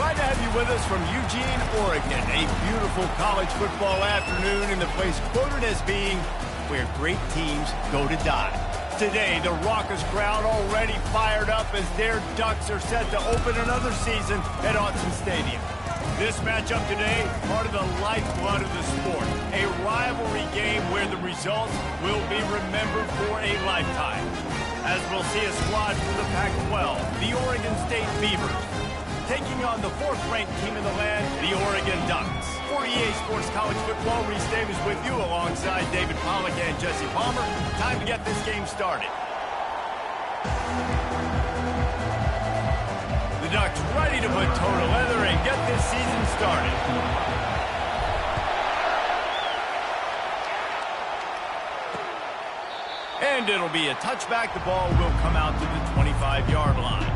glad to have you with us from Eugene, Oregon. A beautiful college football afternoon in the place quoted as being where great teams go to die. Today, the raucous crowd already fired up as their Ducks are set to open another season at Autzen Stadium. This matchup today, part of the lifeblood of the sport. A rivalry game where the results will be remembered for a lifetime. As we'll see a squad from the Pac-12, the Oregon State Beavers, taking on the fourth-ranked team in the land, the Oregon Ducks. For EA Sports College Football, Reese Davis with you alongside David Pollack and Jesse Palmer. Time to get this game started. The Ducks ready to put toe to leather and get this season started. And it'll be a touchback. The ball will come out to the 25-yard line.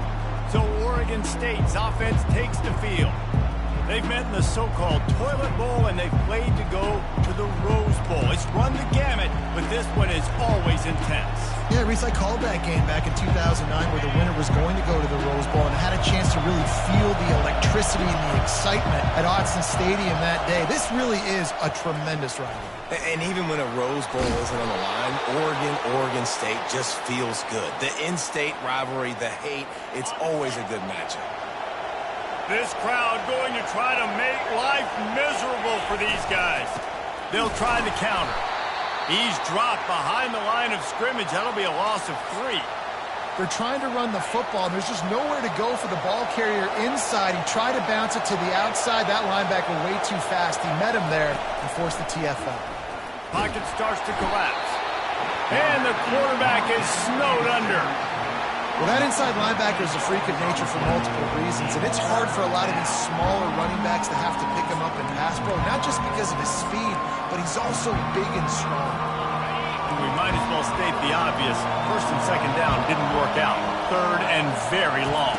So Oregon State's offense takes the field. They've met in the so-called Toilet Bowl, and they've played to go to the Rose Bowl. It's run the gamut, but this one is always intense. Yeah, Reese, I called that game back in 2009 where the winner was going to go to the Rose Bowl and had a chance to really feel the electricity and the excitement at Autzen Stadium that day. This really is a tremendous rivalry. And even when a Rose Bowl isn't on the line, Oregon State just feels good. The in-state rivalry, the hate, it's always a good matchup. This crowd going to try to make life miserable for these guys. They'll try the counter. He's dropped behind the line of scrimmage. That'll be a loss of 3. They're trying to run the football, and there's just nowhere to go for the ball carrier inside. He tried to bounce it to the outside. That linebacker way too fast. He met him there and forced the TFL. Pocket starts to collapse. And the quarterback is snowed under. Well, that inside linebacker is a freak of nature for multiple reasons, and it's hard for a lot of these smaller running backs to have to pick him up in pass pro, not just because of his speed, but he's also big and strong. We might as well state the obvious. First and second down didn't work out. Third and very long.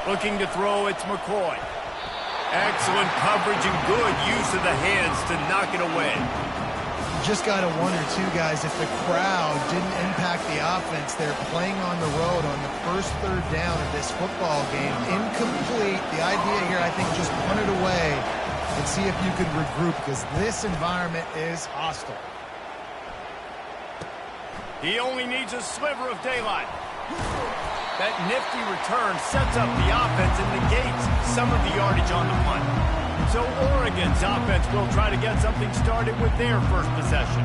Looking to throw, it's McCoy. Excellent coverage and good use of the hands to knock it away. Just got to wonder, too, guys, if the crowd didn't impact the offense. They're playing on the road on the first third down of this football game. Incomplete. The idea here, I think, just punt it away and see if you could regroup, because this environment is hostile. He only needs a sliver of daylight. That nifty return sets up the offense and negates some of the yardage on the punt. So Oregon's offense will try to get something started with their first possession.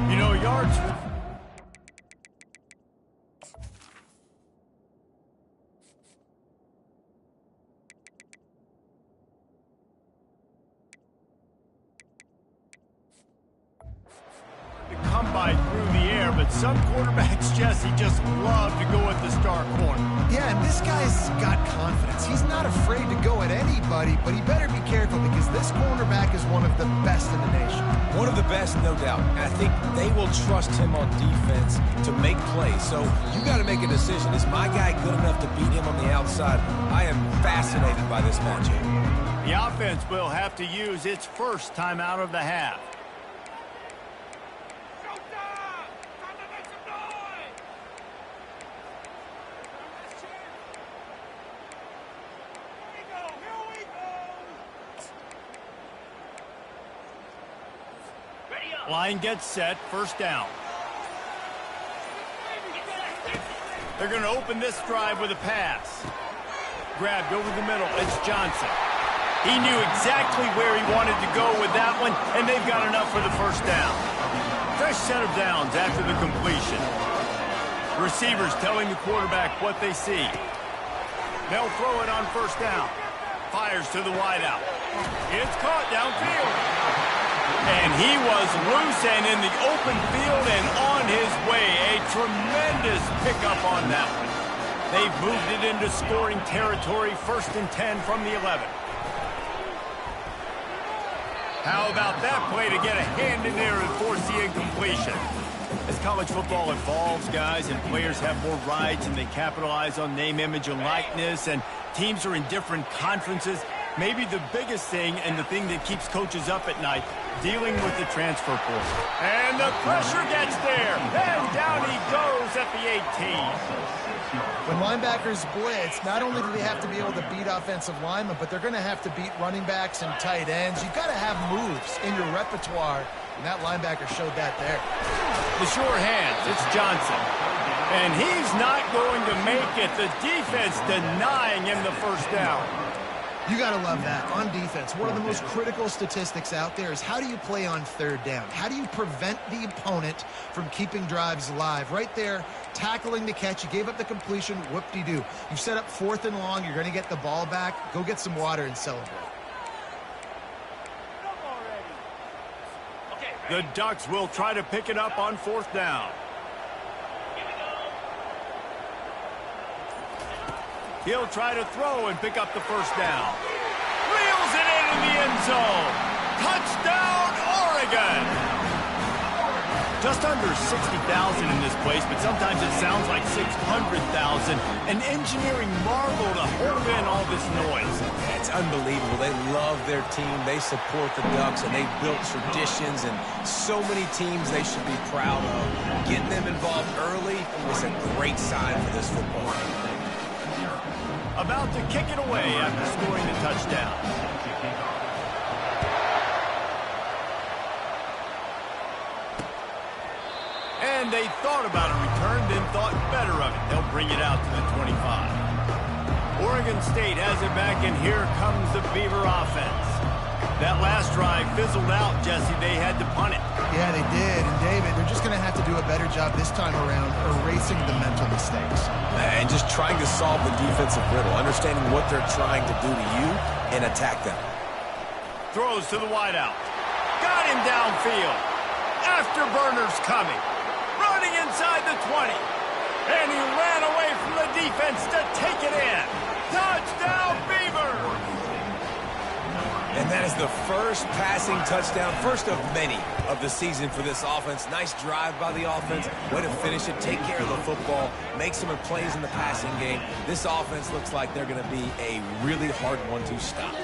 You know, yards... to come by through the air, but some quarterbacks, Jesse, just love to go at the star corner. Yeah, and this guy's got confidence. He's not afraid to go at anybody, but he better be careful because this cornerback is one of the best in the nation. One of the best, no doubt. And I think they will trust him on defense to make plays. So you got to make a decision. Is my guy good enough to beat him on the outside? I am fascinated by this matchup. The offense will have to use its first timeout of the half. Line gets set, first down. They're going to open this drive with a pass. Grabbed over the middle, it's Johnson. He knew exactly where he wanted to go with that one, and they've got enough for the first down. Fresh set of downs after the completion. Receivers telling the quarterback what they see. They'll throw it on first down. Fires to the wideout. It's caught downfield. And he was loose and in the open field and on his way. A tremendous pickup on that one. They've moved it into scoring territory, 1st and 10 from the 11. How about that play to get a hand in there and force the incompletion? As college football evolves, guys, and players have more rights and they capitalize on name, image, and likeness, and teams are in different conferences, Maybe the biggest thing and the thing that keeps coaches up at night, dealing with the transfer portal. And the pressure gets there. And down he goes at the 18. When linebackers blitz, not only do they have to be able to beat offensive linemen, but they're going to have to beat running backs and tight ends. You've got to have moves in your repertoire, and that linebacker showed that there. The sure hands, it's Johnson. And he's not going to make it. The defense denying him the first down. You got to love that. On defense, one of the most critical statistics out there is how do you play on third down? How do you prevent the opponent from keeping drives alive? Right there, tackling the catch. You gave up the completion. Whoop-de-doo. You've set up 4th and long. You're going to get the ball back. Go get some water and celebrate. The Ducks will try to pick it up on 4th down. He'll try to throw and pick up the first down. Reels it in the end zone. Touchdown, Oregon! Just under 60,000 in this place, but sometimes it sounds like 600,000. An engineering marvel to hold in all this noise. It's unbelievable. They love their team. They support the Ducks, and they've built traditions and so many teams they should be proud of. Getting them involved early is a great sign for this football team. About to kick it away after scoring the touchdown. And they thought about a return, then thought better of it. They'll bring it out to the 25. Oregon State has it back, and here comes the Beaver offense. That last drive fizzled out, Jesse. They had to punt it. Yeah, they did. And, David, they're just going to have to do a better job this time around erasing the mental mistakes. And just trying to solve the defensive riddle, understanding what they're trying to do to you and attack them. Throws to the wideout. Got him downfield. Afterburner's coming. Running inside the 20. And he ran away from the defense to take it in. Touchdown, Beavers! And that is the first passing touchdown, first of many of the season for this offense. Nice drive by the offense. Way to finish it, take care of the football, make some plays in the passing game. This offense looks like they're going to be a really hard one to stop.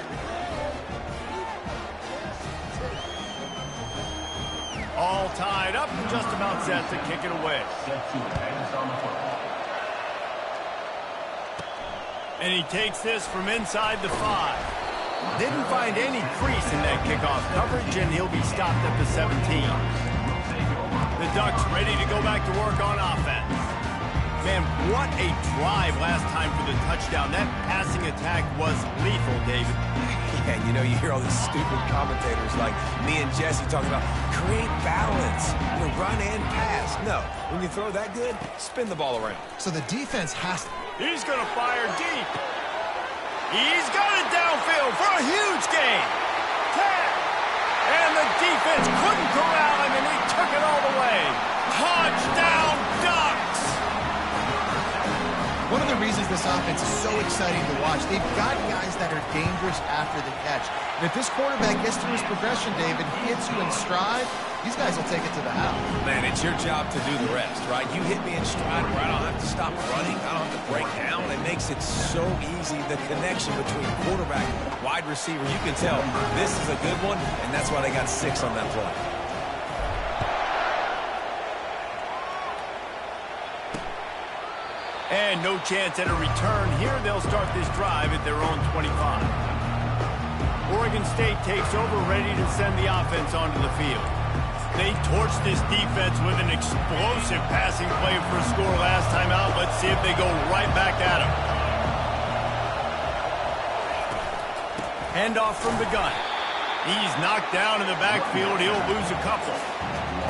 All tied up and just about set to kick it away. And he takes this from inside the 5. Didn't find any crease in that kickoff coverage, and he'll be stopped at the 17. The Ducks ready to go back to work on offense. Man, what a drive last time for the touchdown. That passing attack was lethal, David. Yeah, you know, you hear all these stupid commentators like me and Jesse talking about create balance, run and pass. No, when you throw that good, spin the ball around. So the defense has to... He's going to fire deep. He's got it downfield for a huge gain. And the defense couldn't corral him, and he took it all the way. Touchdown, Ducks! One of the reasons this offense is so exciting to watch, they've got guys that are dangerous after the catch. And if this quarterback gets through his progression, David, hits you in stride, these guys will take it to the house. Man, it's your job to do the rest, right? You hit me in stride where I don't have to stop running, I don't have to break down. It makes it so easy, the connection between quarterback, wide receiver. You can tell this is a good one, and that's why they got 6 on that play. And no chance at a return here. They'll start this drive at their own 25. Oregon State takes over, ready to send the offense onto the field. They torched this defense with an explosive passing play for a score last time out. Let's see if they go right back at him. Handoff from the gun. He's knocked down in the backfield. He'll lose a couple.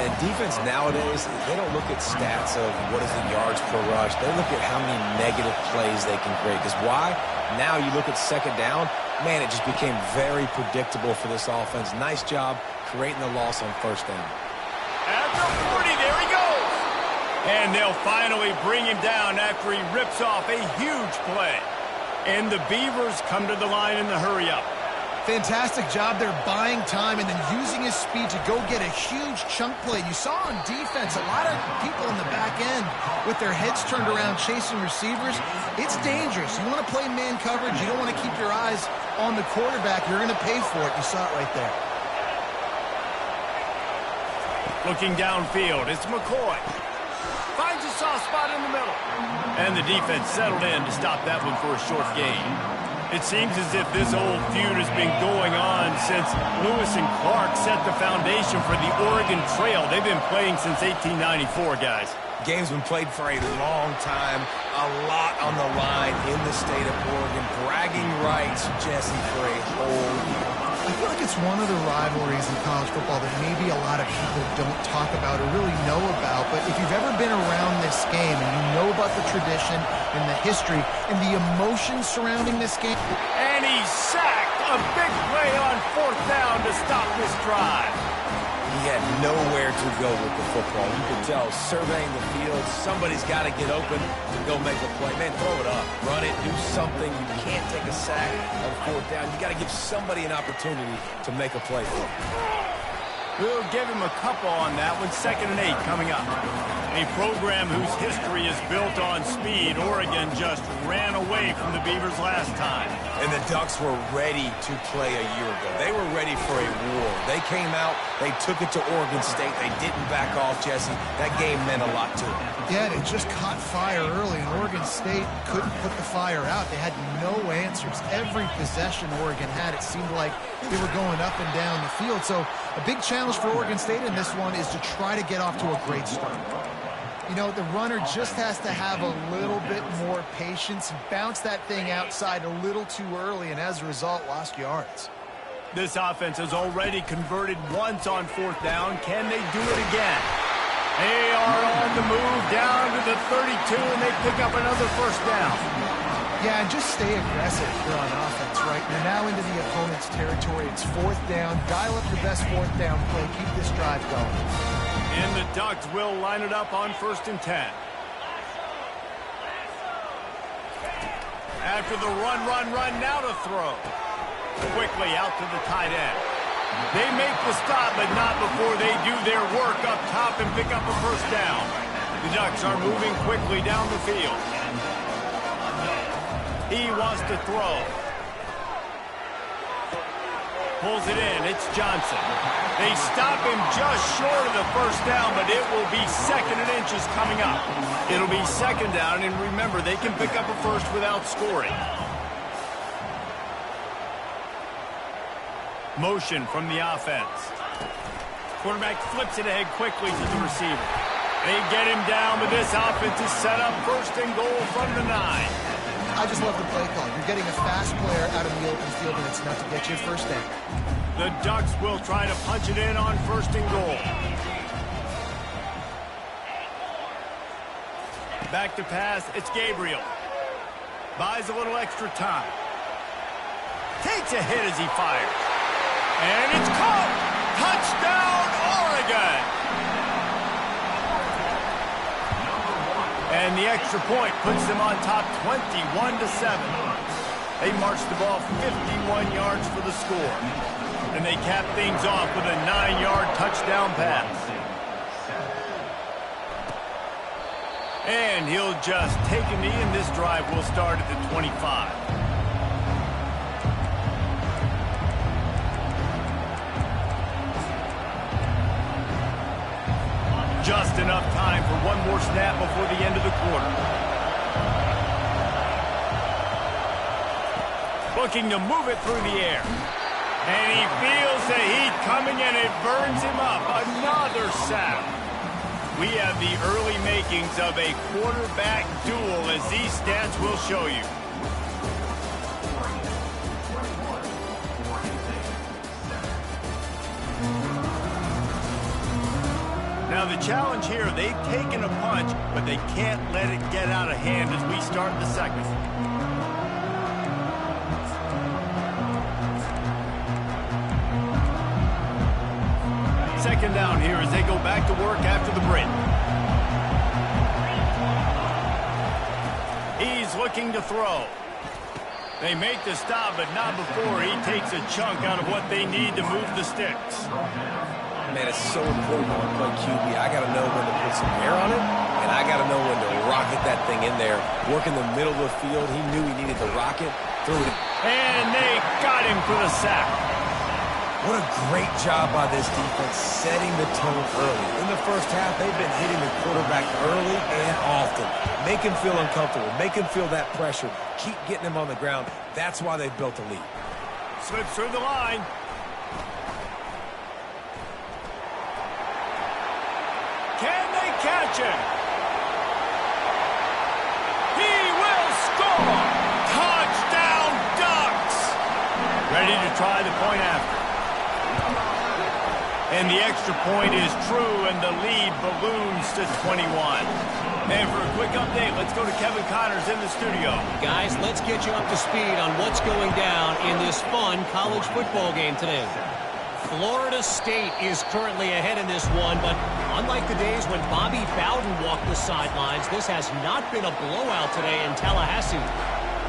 And defense nowadays, they don't look at stats of what is the yards per rush. They look at how many negative plays they can create. Because why? Now you look at second down, man, it just became very predictable for this offense. Nice job creating the loss on first down. At the 40, there he goes. And they'll finally bring him down after he rips off a huge play. And the Beavers come to the line in the hurry-up. Fantastic job there buying time and then using his speed to go get a huge chunk play. You saw on defense a lot of people in the back end with their heads turned around chasing receivers. It's dangerous. You want to play man coverage. You don't want to keep your eyes on the quarterback. You're going to pay for it. You saw it right there. Looking downfield, it's McCoy. Finds a soft spot in the middle. And the defense settled in to stop that one for a short gain. It seems as if this old feud has been going on since Lewis and Clark set the foundation for the Oregon Trail. They've been playing since 1894, guys. Game's been played for a long time, a lot on the line in the state of Oregon. Bragging rights, Jesse, for a whole year. I feel like it's one of the rivalries in college football that maybe a lot of people don't talk about or really know about. But if you've ever been around this game and you know about the tradition and the history and the emotions surrounding this game. And he's sacked. A big play on 4th down to stop this drive. He had nowhere to go with the football. You could tell, surveying the field, somebody's got to get open to go make a play. Man, throw it up, run it, do something. You can't take a sack on 4th down. You got to give somebody an opportunity to make a play for him. We'll give him a couple on that one. 2nd and 8 coming up. A program whose history is built on speed. Oregon just ran away from the Beavers last time. And the Ducks were ready to play a year ago. They were ready for a war. They came out, they took it to Oregon State. They didn't back off, Jesse. That game meant a lot to them. Yeah, it just caught fire early, and Oregon State couldn't put the fire out. They had no answers. Every possession Oregon had, it seemed like they were going up and down the field. So a big challenge for Oregon State in this one is to try to get off to a great start. You know, the runner just has to have a little bit more patience and bounce that thing outside a little too early, and as a result, lost yards. This offense has already converted once on 4th down. Can they do it again? They are on the move down to the 32, and they pick up another 1st down. Yeah, and just stay aggressive here on offense, right? You're now into the opponent's territory. It's 4th down. Dial up your best 4th down play. Keep this drive going. And the Ducks will line it up on 1st and 10. After the run, now to throw. Quickly out to the tight end. They make the stop, but not before they do their work up top and pick up a 1st down. The Ducks are moving quickly down the field. He wants to throw. Pulls it in. It's Johnson. They stop him just short of the 1st down, but it will be 2nd and inches coming up. It'll be 2nd down, and remember, they can pick up a 1st without scoring. Motion from the offense. Quarterback flips it ahead quickly to the receiver. They get him down, but this offense is set up 1st and goal from the 9. I just love the play call. You're getting a fast player out of the open field, and it's enough to get you a 1st down. The Ducks will try to punch it in on 1st and goal. Back to pass, it's Gabriel. Buys a little extra time. Takes a hit as he fires. And it's caught! Touchdown, Oregon! And the extra point puts them on top 21-7. They marched the ball 51 yards for the score. And they cap things off with a 9-yard touchdown pass. And he'll just take a knee, and this drive will start at the 25. Just enough time for one more snap before the end of the quarter. Looking to move it through the air. And he feels the heat coming, and it burns him up. Another sack. We have the early makings of a quarterback duel, as these stats will show you. Now the challenge here, they've taken a punch, but they can't let it get out of hand as we start the 2nd. Second down here as they go back to work after the break. He's looking to throw. They make the stop, but not before he takes a chunk out of what they need to move the sticks. Man, it's so important when I play QB. I got to know when to put some air on it, and I got to know when to rocket that thing in there. Work in the middle of the field. He knew he needed to rock it. Threw it. And they got him for the sack. What a great job by this defense setting the tone early. In the first half, they've been hitting the quarterback early and often. Make him feel uncomfortable. Make him feel that pressure. Keep getting him on the ground. That's why they've built a lead. Slips through the line. Can they catch him? He will score! Touchdown Ducks! Ready to try the point after. And the extra point is true, and the lead balloons to 21. And for a quick update, let's go to Kevin Connors in the studio. Guys, let's get you up to speed on what's going down in this fun college football game today. Florida State is currently ahead in this one, but unlike the days when Bobby Bowden walked the sidelines, this has not been a blowout today in Tallahassee.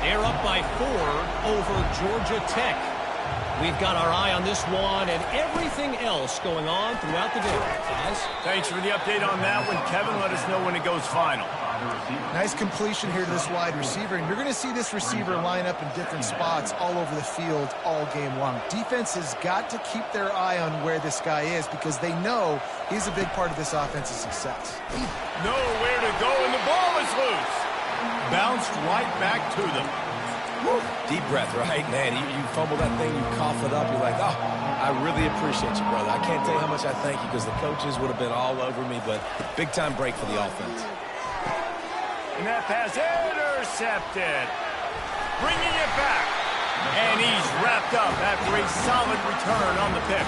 They're up by 4 over Georgia Tech. We've got our eye on this one and everything else going on throughout the day. Guys? Thanks for the update on that one, Kevin. Let us know when it goes final. Nice completion here to this wide receiver, and you're going to see this receiver line up in different spots all over the field all game long. Defense has got to keep their eye on where this guy is because they know he's a big part of this offense's success. Nowhere to go, and the ball is loose. Bounced right back to them. Woo. Deep breath, right? Man, you fumble that thing, you cough it up, you're like, oh, I really appreciate you, brother. I can't tell you how much I thank you because the coaches would have been all over me, but big-time break for the offense. And that pass intercepted. Bringing it back. And he's wrapped up after a solid return on the pick.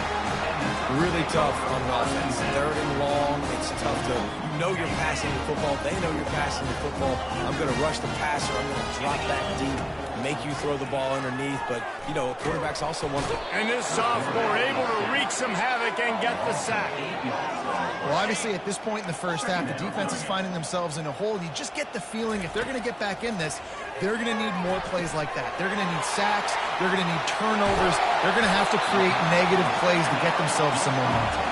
Really tough on an offense. Third and long, it's tough to, you know you're passing the football. They know you're passing the football. I'm going to rush the passer. I'm going to drop that deep, make you throw the ball underneath. But, you know, quarterbacks also want to. And this sophomore able to wreak some havoc and get the sack. Well, obviously, at this point in the first half, the defense is finding themselves in a hole. You just get the feeling if they're going to get back in this, they're going to need more plays like that. They're going to need sacks. They're going to need turnovers. They're going to have to create negative plays to get themselves some momentum.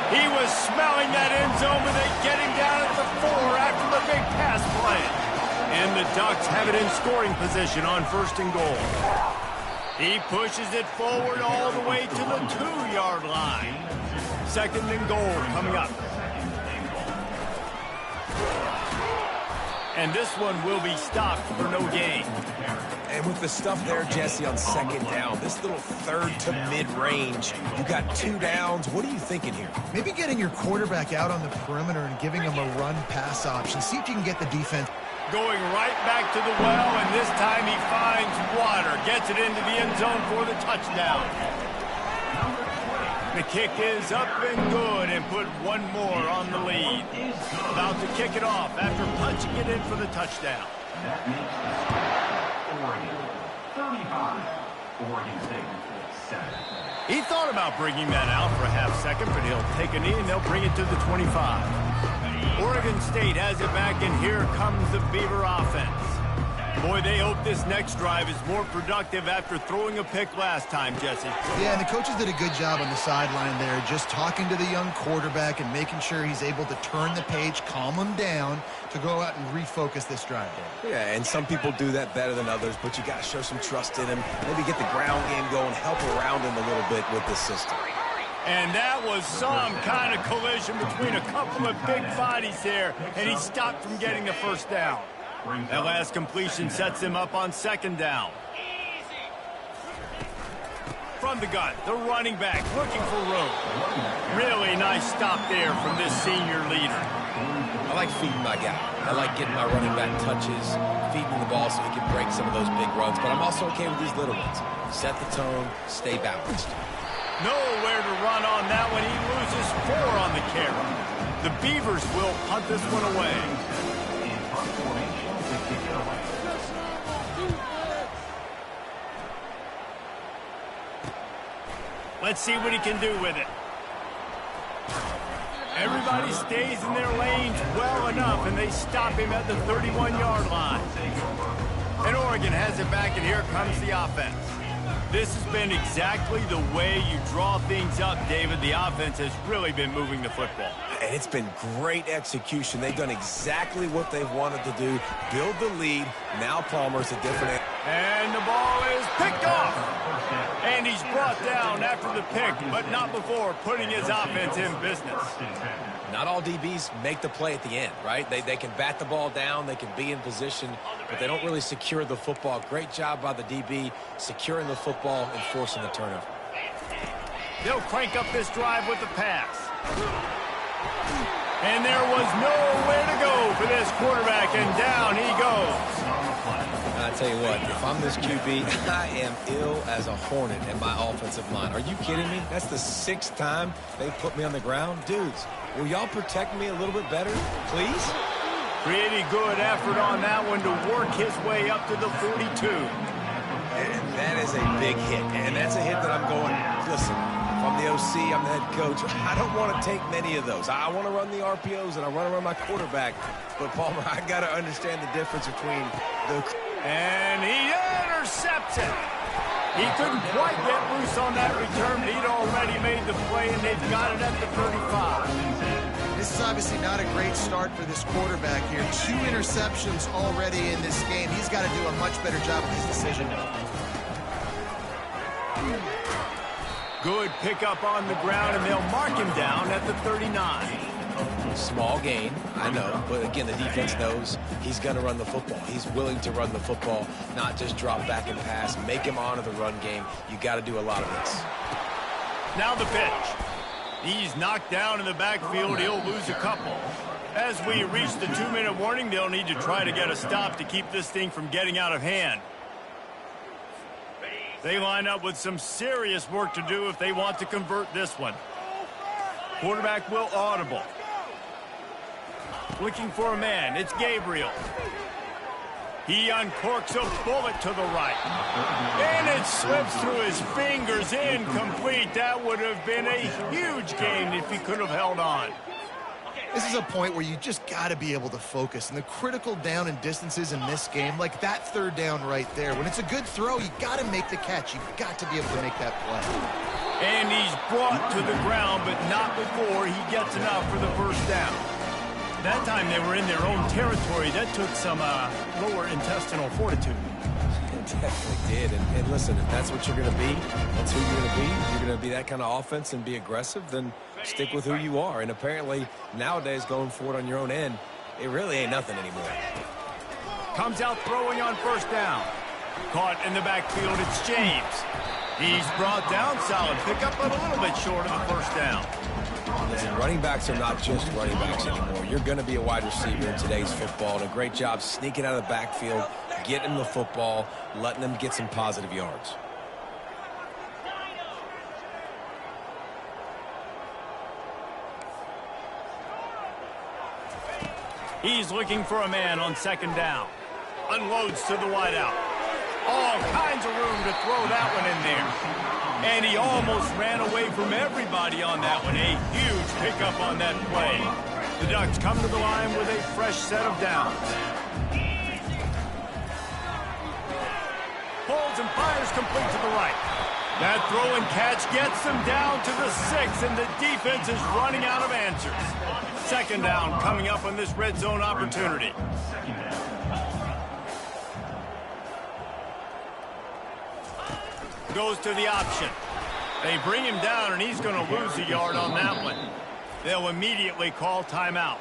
He was smelling that end zone, but they get him down at the 4 after the big pass play. And the Ducks have it in scoring position on 1st and goal. He pushes it forward all the way to the 2-yard line. 2nd and goal coming up. And this one will be stopped for no gain. And with the stuff there, Jesse, on 2nd down, this little third to mid-range, you got 2 downs. What are you thinking here? Maybe getting your quarterback out on the perimeter and giving him a run-pass option. See if you can get the defense. Going right back to the well, and this time he finds water. Gets it into the end zone for the touchdown. The kick is up and good and put one more on the lead. About to kick it off after punching it in for the touchdown. That makes Oregon 35. Oregon State 7. He thought about bringing that out for a half second, but he'll take a knee and they'll bring it to the 25. Oregon State has it back, and here comes the Beaver offense. Boy, they hope this next drive is more productive after throwing a pick last time, Jesse. Yeah, and the coaches did a good job on the sideline there, just talking to the young quarterback and making sure he's able to turn the page, calm him down to go out and refocus this drive there. Yeah, and some people do that better than others, but you got to show some trust in him. Maybe get the ground game going, help around him a little bit with this system. And that was some kind of collision between a couple of big bodies there, and he stopped from getting the first down. That last completion sets him up on 2nd down. From the gun, the running back looking for room. Really nice stop there from this senior leader. I like feeding my guy. I like getting my running back touches, feeding the ball so he can break some of those big runs, but I'm also okay with these little ones. Set the tone, stay balanced. Nowhere to run on that one. He loses 4 on the carry. The Beavers will punt this one away. Let's see what he can do with it. Everybody stays in their lanes well enough, and they stop him at the 31-yard line. And Oregon has it back, and here comes the offense. This has been exactly the way you draw things up, David. The offense has really been moving the football. And it's been great execution. They've done exactly what they've wanted to do. Build the lead. Now Palmer's a different... And the ball is picked off. And he's brought down after the pick, but not before putting his offense in business. Not all DBs make the play at the end, right? They can bat the ball down, they can be in position, but they don't really secure the football. Great job by the DB securing the football and forcing the turnover. They'll crank up this drive with the pass. And there was nowhere to go for this quarterback, and down he goes. I tell you what, if I'm this QB, I am ill as a hornet in my offensive line. Are you kidding me? That's the 6th time they put me on the ground. Dudes, will y'all protect me a little bit better, please? Pretty good effort on that one to work his way up to the 42. And that is a big hit, and that's a hit that I'm going, listen, if I'm the OC, I'm the head coach, I don't want to take many of those. I want to run the RPOs, and I run around my quarterback. But, Palmer, I got to understand the difference between the... And he intercepts it. He couldn't quite get loose on that return, but he'd already made the play, and they've got it at the 35. This is obviously not a great start for this quarterback here. 2 interceptions already in this game. He's got to do a much better job with his decision. Good pickup on the ground, and they'll mark him down at the 39. Small gain, I know, but again, the defense knows he's going to run the football. He's willing to run the football, not just drop back and pass, make him honor the run game. You got to do a lot of this. Now the pitch. He's knocked down in the backfield. He'll lose a couple. As we reach the 2-minute warning, they'll need to try to get a stop to keep this thing from getting out of hand. They line up with some serious work to do if they want to convert this one. Quarterback will audible. Looking for a man. It's Gabriel. He uncorks a bullet to the right. And it slips through his fingers. Incomplete. That would have been a huge gain if he could have held on. This is a point where you just got to be able to focus. And the critical down and distances in this game, like that 3rd down right there, when it's a good throw, you got to make the catch. You've got to be able to make that play. And he's brought to the ground, but not before he gets enough for the 1st down. That time they were in their own territory. That took some lower intestinal fortitude. It definitely did. And listen, if that's what you're going to be, that's who you're going to be. If you're going to be that kind of offense and be aggressive, then stick with who you are. And apparently, nowadays, going for it on your own end, it really ain't nothing anymore. Comes out throwing on 1st down. Caught in the backfield, it's James. He's brought down, solid pickup, but a little bit short of the 1st down. Listen, running backs are not just running backs anymore. You're going to be a wide receiver in today's football. And a great job sneaking out of the backfield, getting the football, letting them get some positive yards. He's looking for a man on 2nd down. Unloads to the wideout. All kinds of room to throw that one in there. And he almost ran away from everybody on that one. A huge pickup on that play. The Ducks come to the line with a fresh set of downs. Pulls and fires complete to the right. That throw and catch gets them down to the 6, and the defense is running out of answers. 2nd down coming up on this red zone opportunity. Goes to the option. They bring him down, and he's going to lose a yard on that one. They'll immediately call timeout.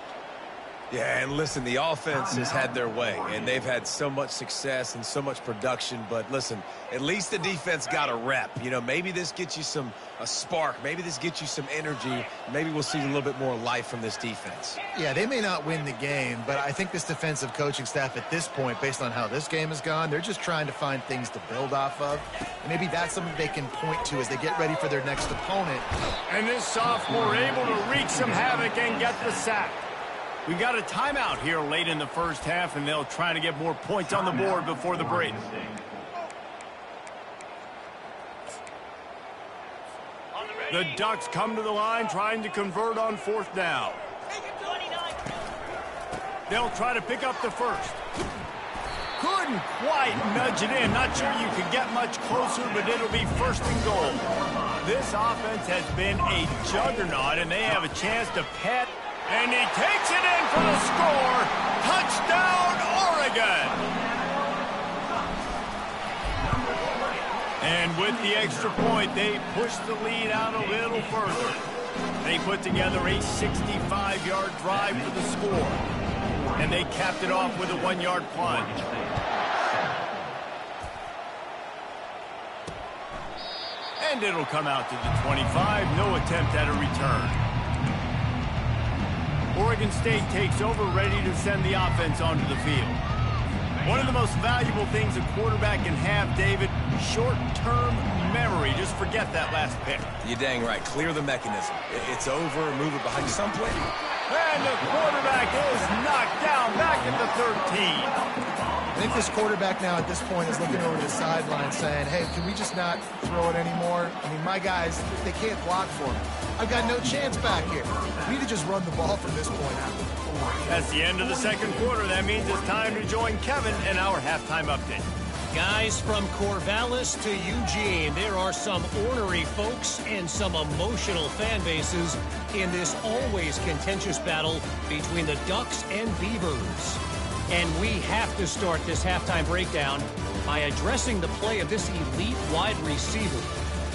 Yeah, and listen, the offense has had their way, and they've had so much success and so much production. But listen, at least the defense got a rep. You know, maybe this gets you a spark. Maybe this gets you some energy. Maybe we'll see a little bit more life from this defense. Yeah, they may not win the game, but I think this defensive coaching staff at this point, based on how this game has gone, they're just trying to find things to build off of. And maybe that's something they can point to as they get ready for their next opponent. And this sophomore able to wreak some havoc and get the sack. We got a timeout here late in the 1st half, and they'll try to get more points on the board before the break. The Ducks come to the line trying to convert on 4th down. They'll try to pick up the 1st. Couldn't quite nudge it in. Not sure you could get much closer, but it'll be first and goal. This offense has been a juggernaut, and they have a chance to pet. And he takes it in for the score. Touchdown, Oregon! And with the extra point, they push the lead out a little further. They put together a 65-yard drive for the score. And they capped it off with a 1-yard plunge. And it'll come out to the 25. No attempt at a return. Oregon State takes over, ready to send the offense onto the field. One of the most valuable things a quarterback can have, David, short-term memory. Just forget that last pick. You're dang right. Clear the mechanism. It's over. Move it behind you someplace. And the quarterback is knocked down back at the 13. I think this quarterback now at this point is looking over the sideline saying, hey, can we just not throw it anymore? I mean, my guys, they can't block for me. I've got no chance back here. We need to just run the ball from this point out. That's the end of the second quarter. That means it's time to join Kevin in our halftime update. Guys, from Corvallis to Eugene, there are some ornery folks and some emotional fan bases in this always contentious battle between the Ducks and Beavers. And we have to start this halftime breakdown by addressing the play of this elite wide receiver.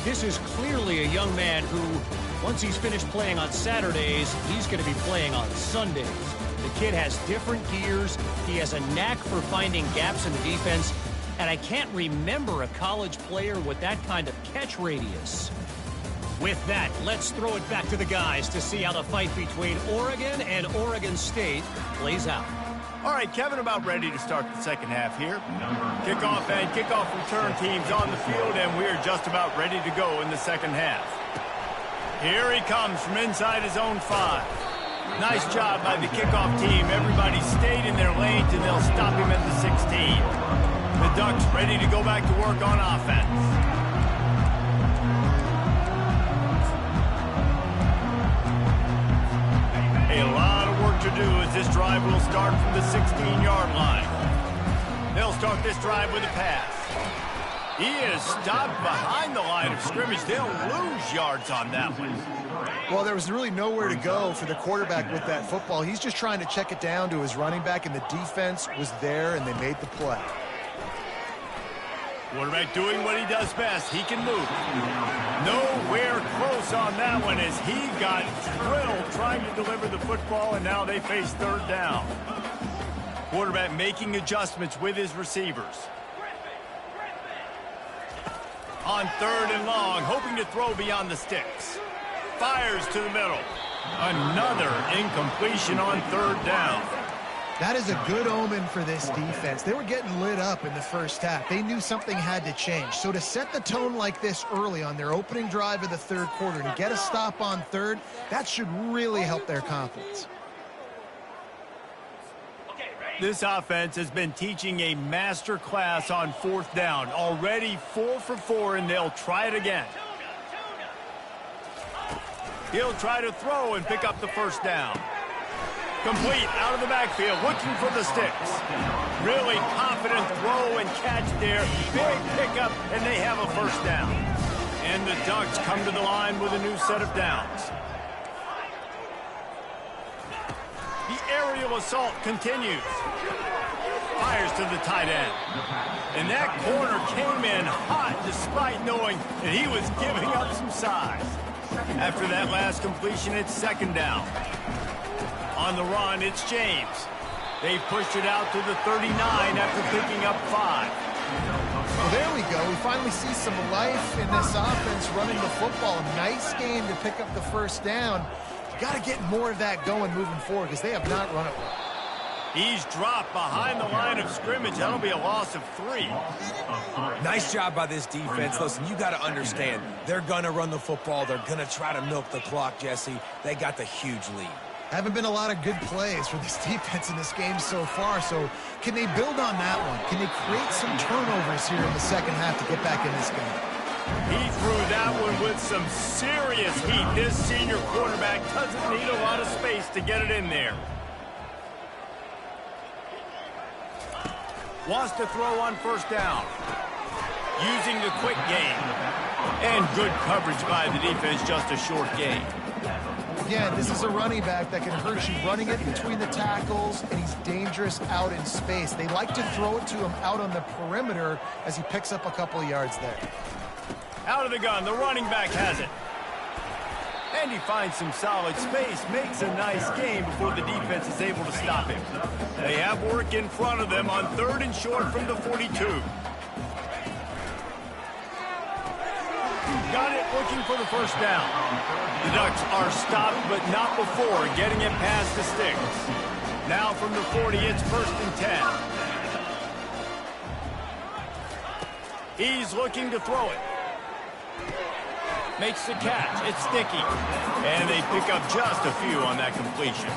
This is clearly a young man who, once he's finished playing on Saturdays, he's going to be playing on Sundays. The kid has different gears. He has a knack for finding gaps in the defense. And I can't remember a college player with that kind of catch radius. With that, let's throw it back to the guys to see how the fight between Oregon and Oregon State plays out. All right, Kevin, about ready to start the second half here. Kickoff and kickoff return teams on the field, and we're just about ready to go in the second half. Here he comes from inside his own 5. Nice job by the kickoff team. Everybody stayed in their lanes, and they'll stop him at the 16. The Ducks ready to go back to work on offense. A lot of work to do as this drive will start from the 16-yard line. They'll start this drive with a pass. He is stopped behind the line of scrimmage. They'll lose yards on that one. Well, there was really nowhere to go for the quarterback with that football. He's just trying to check it down to his running back, and the defense was there, and they made the play. Quarterback doing what he does best. He can move. Nowhere close on that one as he got thrilled trying to deliver the football, and now they face third down. Quarterback making adjustments with his receivers. On third and long, hoping to throw beyond the sticks. Fires to the middle. Another incompletion on third down. That is a good omen for this defense. They were getting lit up in the first half. They knew something had to change. So to set the tone like this early on their opening drive of the third quarter and get a stop on third, that should really help their confidence. This offense has been teaching a master class on fourth down. Already 4 for 4, and they'll try it again. He'll try to throw and pick up the first down. Complete out of the backfield, looking for the sticks. Really confident throw and catch there. Big pickup, and they have a first down. And the Ducks come to the line with a new set of downs. The aerial assault continues. Fires to the tight end. And that corner came in hot despite knowing that he was giving up some size. After that last completion, it's second down. On the run, it's James. They pushed it out to the 39 after picking up 5. Well, there we go. We finally see some life in this offense running the football. Nice game to pick up the first down. You got to get more of that going moving forward because they have not run it well. He's dropped behind the line of scrimmage. That'll be a loss of 3. Nice job by this defense. Listen, you got to understand, they're going to run the football. They're going to try to milk the clock, Jesse. They got the huge lead. Haven't been a lot of good plays for this defense in this game so far, so can they build on that one? Can they create some turnovers here in the second half to get back in this game? He threw that one with some serious heat. This senior quarterback doesn't need a lot of space to get it in there. Wants to throw on first down. Using the quick game. And good coverage by the defense, just a short gain. Again, this is a running back that can hurt you running it between the tackles, and he's dangerous out in space. They like to throw it to him out on the perimeter as he picks up a couple of yards there. Out of the gun, the running back has it. And he finds some solid space, makes a nice gain before the defense is able to stop him. They have work in front of them on 3rd and short from the 42. Got it, looking for the first down. The Ducks are stopped, but not before getting it past the sticks. Now from the 40, it's 1st and 10. He's looking to throw it. Makes the catch. It's sticky. And they pick up just a few on that completion.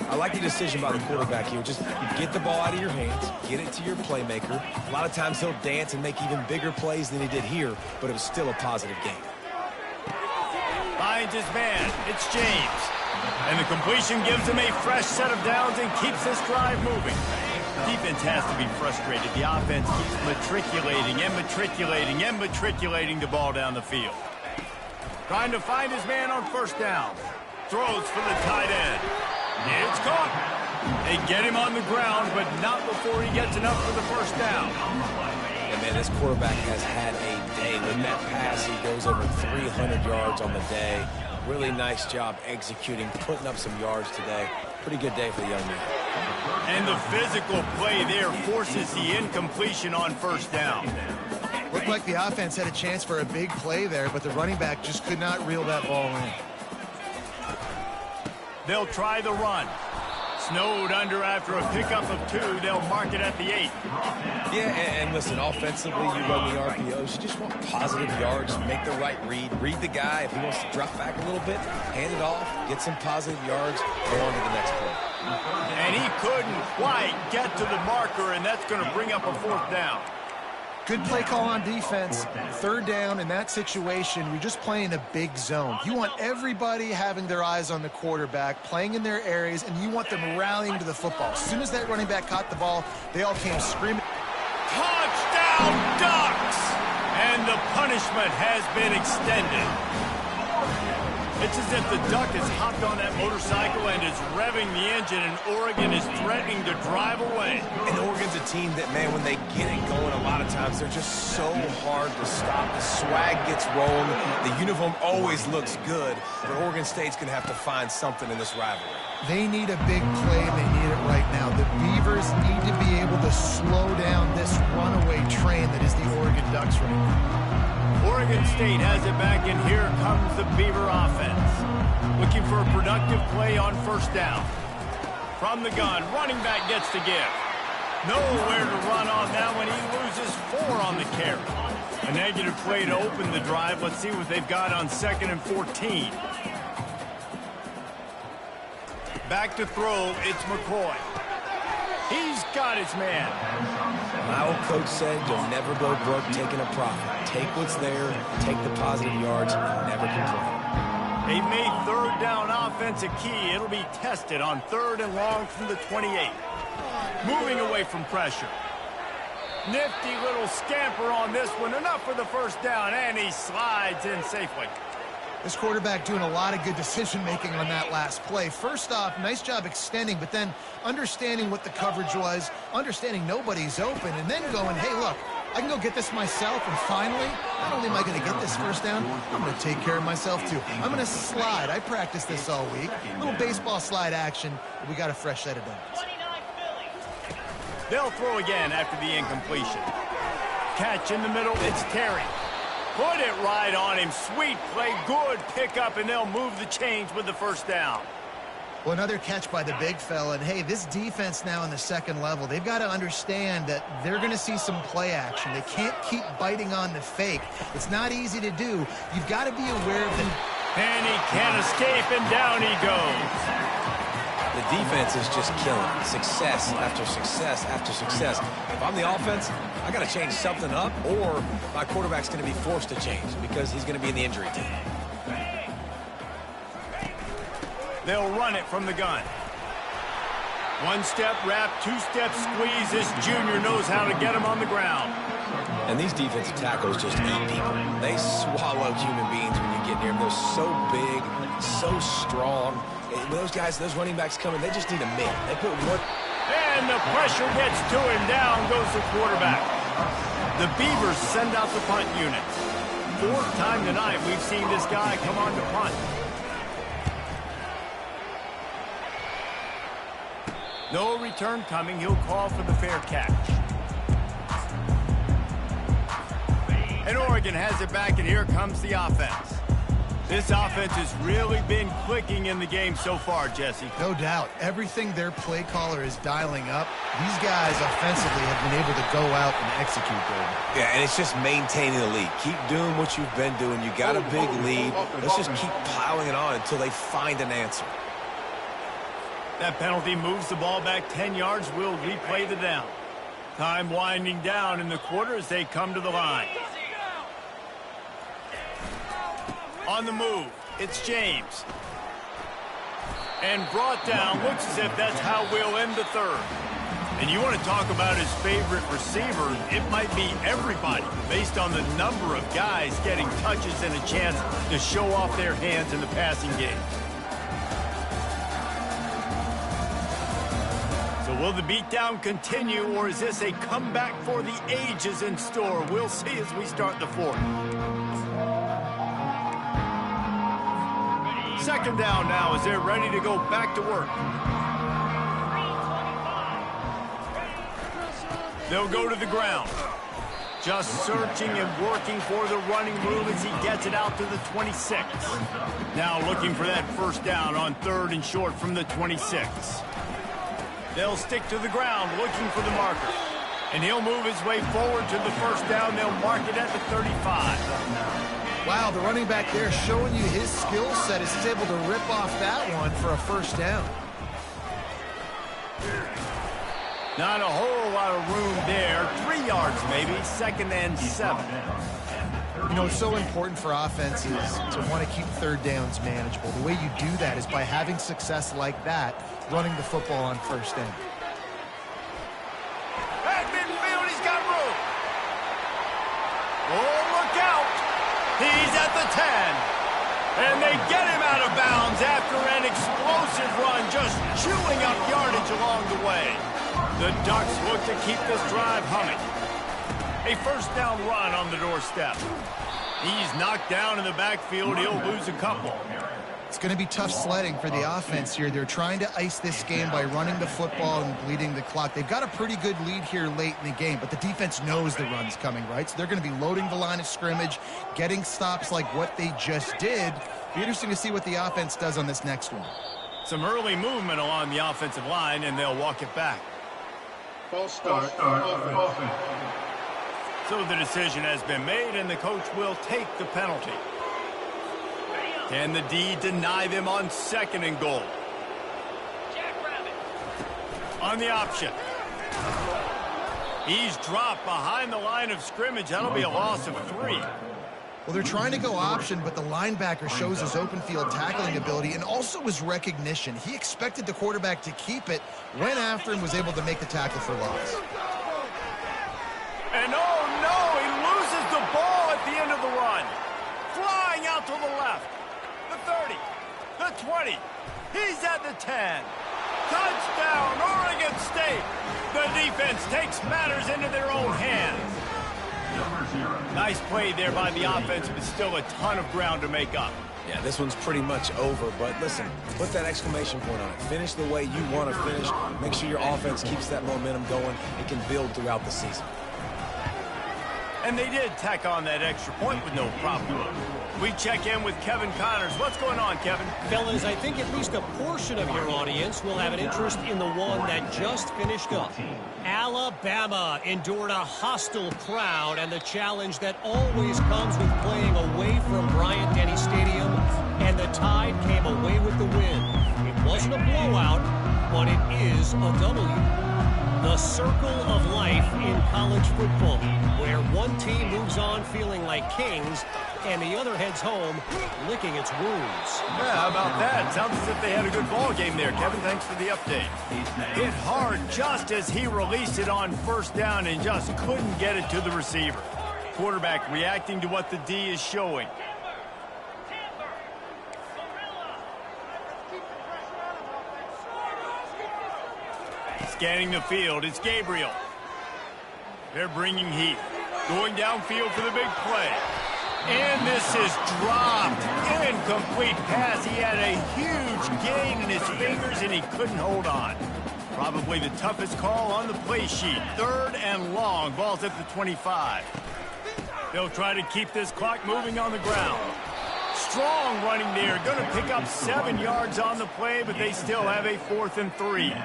I like the decision by the quarterback here. Just get the ball out of your hands, get it to your playmaker. A lot of times he'll dance and make even bigger plays than he did here, but it was still a positive game. Finds his man. It's James. And the completion gives him a fresh set of downs and keeps this drive moving. Defense has to be frustrated. The offense keeps matriculating and matriculating and matriculating the ball down the field. Trying to find his man on first down. Throws for the tight end. It's caught. They get him on the ground, but not before he gets enough for the first down. And man, this quarterback has had a day. With that pass, he goes over 300 yards on the day. Really nice job executing, putting up some yards today. Pretty good day for the young man. And the physical play there forces the incompletion on first down. Looked like the offense had a chance for a big play there, but the running back just could not reel that ball in. They'll try the run. Snowed under after a pickup of 2. They'll mark it at the 8. Yeah, and listen, offensively, you run the RPOs. You just want positive yards, make the right read. Read the guy. If he wants to drop back a little bit, hand it off, get some positive yards, go on to the next play. And he couldn't quite get to the marker, and that's going to bring up a 4th down. Good play call on defense. 3rd down in that situation, you're just playing a big zone. You want everybody having their eyes on the quarterback, playing in their areas, and you want them rallying to the football. As soon as that running back caught the ball, they all came screaming. Touchdown, Ducks! And the punishment has been extended. It's as if the Duck has hopped on that motorcycle and is revving the engine, and Oregon is threatening to drive away. And Oregon's a team that, man, when they get it going, a lot of times they're just so hard to stop. The swag gets rolling. The uniform always looks good. But Oregon State's going to have to find something in this rivalry. They need a big play, and they need it right now. The Beavers need to be able to slow down this runaway train that is the Oregon Ducks right now. Oregon State has it back, and here comes the Beaver offense. Looking for a productive play on first down. From the gun, running back gets to give. Nowhere to run on that one. He loses 4 on the carry. A negative play to open the drive. Let's see what they've got on 2nd and 14. Back to throw, it's McCoy. He's got his man. My old coach said you'll never go broke taking a profit. Take what's there, take the positive yards, and never complain. They've made 3rd down offense a key. It'll be tested on 3rd and long from the 28. Moving away from pressure. Nifty little scamper on this one. Enough for the first down, and he slides in safely. This quarterback doing a lot of good decision-making on that last play. First off, nice job extending, but then understanding what the coverage was, understanding nobody's open, and then going, hey, look, I can go get this myself, and finally, not only am I going to get this first down, I'm going to take care of myself, too. I'm going to slide. I practiced this all week. A little baseball slide action. We got a fresh set of downs. They'll throw again after the incompletion. Catch in the middle, it's Terry. Put it right on him. Sweet play, good pickup, and they'll move the chains with the first down. Well, another catch by the big fella. And, hey, this defense now in the 2nd level, they've got to understand that they're going to see some play action. They can't keep biting on the fake. It's not easy to do. You've got to be aware of them. And he can't escape, and down he goes. The defense is just killing. Success after success after success. If I'm the offense, I got to change something up, or my quarterback's going to be forced to change because he's going to be in the injury team. They'll run it from the gun. One-step wrap, two-step squeeze. This junior knows how to get him on the ground. And these defensive tackles just eat people. They swallow human beings when you get near them. They're so big, so strong. When those guys, those running backs come in, they just need a minute. They put one. And the pressure gets to him. Down goes the quarterback. The Beavers send out the punt unit. Fourth time tonight we've seen this guy come on to punt. No return coming. He'll call for the fair catch. And Oregon has it back, and here comes the offense. This offense has really been clicking in the game so far, Jesse. No doubt. Everything their play caller is dialing up, these guys offensively have been able to go out and execute good. Yeah, and it's just maintaining the lead. Keep doing what you've been doing. You got a big lead. Let's just keep piling it on until they find an answer. That penalty moves the ball back 10 yards. We'll replay the down. Time winding down in the quarter as they come to the line. On the move, it's James. And brought down. Looks as if that's how we'll end the third. And you want to talk about his favorite receiver, it might be everybody based on the number of guys getting touches and a chance to show off their hands in the passing game. So will the beatdown continue, or is this a comeback for the ages in store? We'll see as we start the fourth. Second down now as they're ready to go back to work. They'll go to the ground. Just searching and working for the running room as he gets it out to the 26. Now looking for that first down on third and short from the 26. They'll stick to the ground looking for the marker. And he'll move his way forward to the first down. They'll mark it at the 35. Wow, the running back there showing you his skill set is able to rip off that one for a first down. Not a whole lot of room there. 3 yards maybe, 2nd and 7. You know, it's so important for offenses to want to keep third downs manageable. The way you do that is by having success like that, running the football on first down. At midfield, he's got room. Oh, look out. He's at the 10. And they get him out of bounds after an explosive run, just chewing up yardage along the way. The Ducks look to keep this drive humming. A first down run on the doorstep. He's knocked down in the backfield. He'll lose a couple. It's going to be tough sledding for the offense here. They're trying to ice this game by running the football and bleeding the clock. They've got a pretty good lead here late in the game, but the defense knows the run's coming, right? So they're going to be loading the line of scrimmage, getting stops like what they just did. Be interesting to see what the offense does on this next one. Some early movement along the offensive line, and they'll walk it back. False start. Offense. So the decision has been made, and the coach will take the penalty. Can the D deny them on 2nd and goal? On the option. He's dropped behind the line of scrimmage. That'll be a loss of 3. Well, they're trying to go option, but the linebacker shows his open field tackling ability and also his recognition. He expected the quarterback to keep it, went after him, was able to make the tackle for loss. And oh no, he loses the ball at the end of the run. Flying out to the left. The 30, the 20. He's at the 10. Touchdown, Oregon State. The defense takes matters into their own hands. Nice play there by the offense, but still a ton of ground to make up. Yeah, this one's pretty much over, but listen, put that exclamation point on it. Finish the way you want to finish. Make sure your offense keeps that momentum going. It can build throughout the season. And they did tack on that extra point with no problem. We check in with Kevin Connors. What's going on, Kevin? Fellas, I think at least a portion of your audience will have an interest in the one that just finished up. Alabama endured a hostile crowd and the challenge that always comes with playing away from Bryant-Denny Stadium, and the Tide came away with the win. It wasn't a blowout, but it is a W. The circle of life in college football, where one team moves on feeling like kings and the other heads home licking its wounds. Yeah, how about that? Sounds as if they had a good ball game there. Kevin, thanks for the update. Hit hard just as he released it on first down and just couldn't get it to the receiver. Quarterback reacting to what the D is showing. Scanning the field, it's Gabriel. They're bringing heat. Going downfield for the big play. And this is dropped. Incomplete pass. He had a huge gain in his fingers and he couldn't hold on. Probably the toughest call on the play sheet. 3rd and long. Ball's at the 25. They'll try to keep this clock moving on the ground. Strong running there. Going to pick up 7 yards on the play, but they still have a 4th and 3.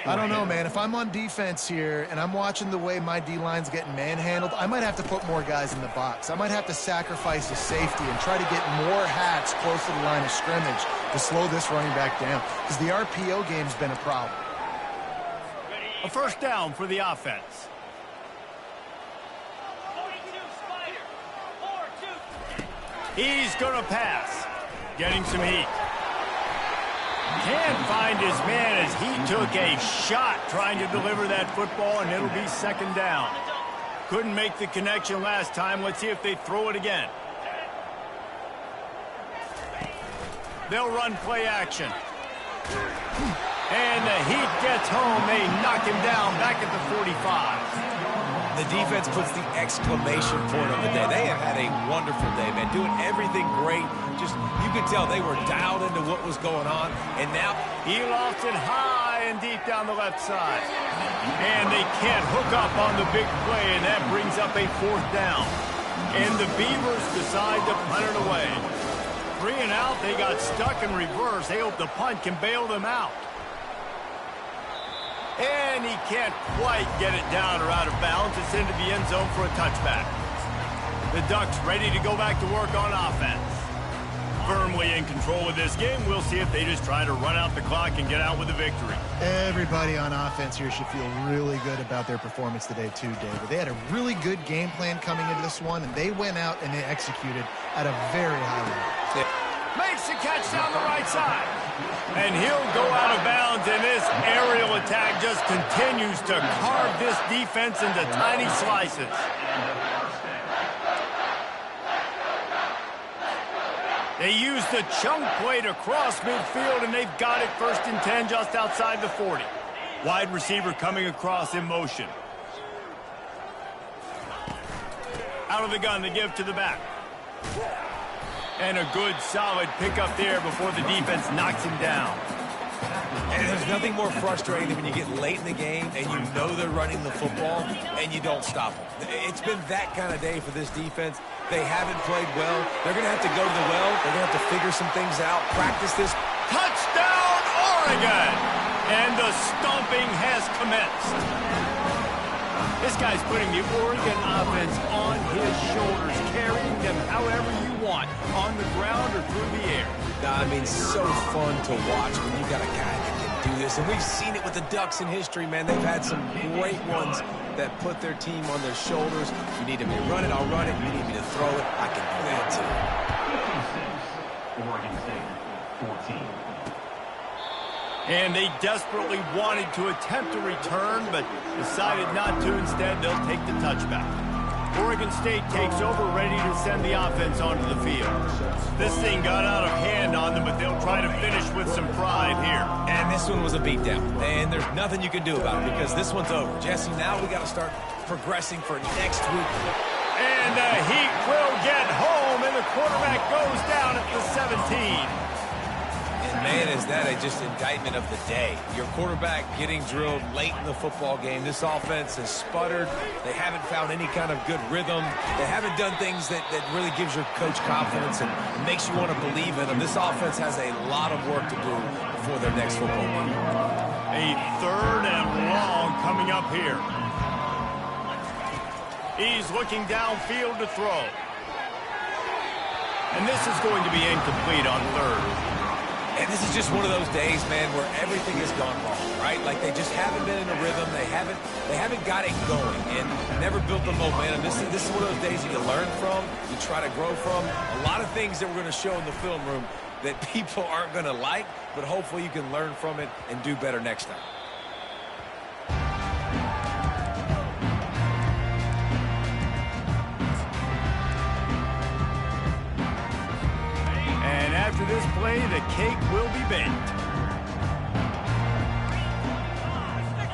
I don't know, man. If I'm on defense here and I'm watching the way my D-line's getting manhandled, I might have to put more guys in the box. I might have to sacrifice a safety and try to get more hats close to the line of scrimmage to slow this running back down, because the RPO game's been a problem. A first down for the offense. He's going to pass. Getting some heat. Can't find his man as he took a shot trying to deliver that football, and it'll be 2nd down. Couldn't make the connection last time. Let's see if they throw it again. They'll run play action. And the heat gets home. They knock him down back at the 45. The defense puts the exclamation point on the day. They have had a wonderful day, man. Doing everything great. Just, you could tell they were dialed into what was going on. And now he lost it high and deep down the left side. And they can't hook up on the big play, and that brings up a 4th down. And the Beavers decide to punt it away. 3 and out, they got stuck in reverse. They hope the punt can bail them out. And he can't quite get it down or out of bounds. It's into the end zone for a touchback. The Ducks ready to go back to work on offense. Firmly in control of this game. We'll see if they just try to run out the clock and get out with a victory. Everybody on offense here should feel really good about their performance today too, David. They had a really good game plan coming into this one, and they went out and they executed at a very high level. Makes the catch down the right side. And he'll go out of bounds, and this aerial attack just continues to carve this defense into tiny slices. They use the chunk play to cross midfield, and they've got it 1st and 10 just outside the 40. Wide receiver coming across in motion. Out of the gun, they give to the back. And a good, solid pickup there before the defense knocks him down. And there's nothing more frustrating than when you get late in the game and you know they're running the football and you don't stop them. It's been that kind of day for this defense. They haven't played well. They're going to have to go to the well. They're going to have to figure some things out, practice this. Touchdown, Oregon! And the stomping has commenced. This guy's putting the Oregon offense on his shoulders, carrying them however you want, on the ground or through the air. I mean, so fun to watch when you got a guy that can do this. And we've seen it with the Ducks in history, man. They've had some great ones that put their team on their shoulders. You need me to run it, I'll run it. You need me to throw it, I can do that too. Oregon State, 14. And they desperately wanted to attempt a return, but decided not to. Instead, they'll take the touchback. Oregon State takes over, ready to send the offense onto the field. This thing got out of hand on them, but they'll try to finish with some pride here. And this one was a beatdown, and there's nothing you can do about it because this one's over. Jesse, now we got to start progressing for next week. And the Heat will get home, and the quarterback goes down at the 17. Man, is that just indictment of the day. Your quarterback getting drilled late in the football game. This offense has sputtered. They haven't found any kind of good rhythm. They haven't done things that really gives your coach confidence and makes you want to believe in them. This offense has a lot of work to do before their next football game. A 3rd and long coming up here. He's looking downfield to throw. And this is going to be incomplete on 3rd. And this is just one of those days, man, where everything has gone wrong, right? Like they just haven't been in a rhythm. They haven't got it going and never built the momentum. This is one of those days that you learn from, you try to grow from. A lot of things that we're going to show in the film room that people aren't going to like, but hopefully you can learn from it and do better next time. And after this play, the cake will be baked.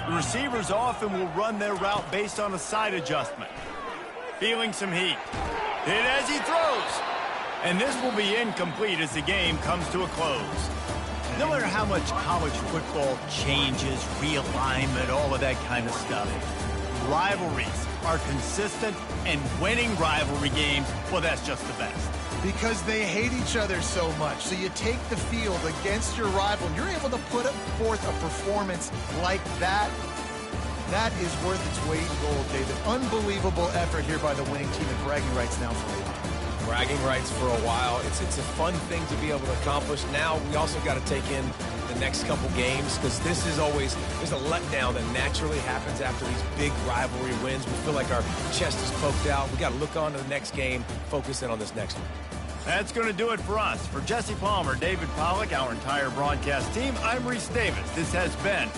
The receivers often will run their route based on a side adjustment. Feeling some heat. Hit as he throws. And this will be incomplete as the game comes to a close. No matter how much college football changes, realignment, all of that kind of stuff, rivalries are consistent, and winning rivalry games, well, that's just the best. Because they hate each other so much. So you take the field against your rival, and you're able to put forth a performance like that. That is worth its weight in gold, David. Unbelievable effort here by the winning team, and bragging rights now for you. Bragging rights for a while. It's a fun thing to be able to accomplish. Now we also got to take in the next couple games, because this is always, there's a letdown that naturally happens after these big rivalry wins. We feel like our chest is poked out. We got to look on to the next game, focus in on this next one. That's going to do it for us. For Jesse Palmer, David Pollack, our entire broadcast team, I'm Reese Davis. This has been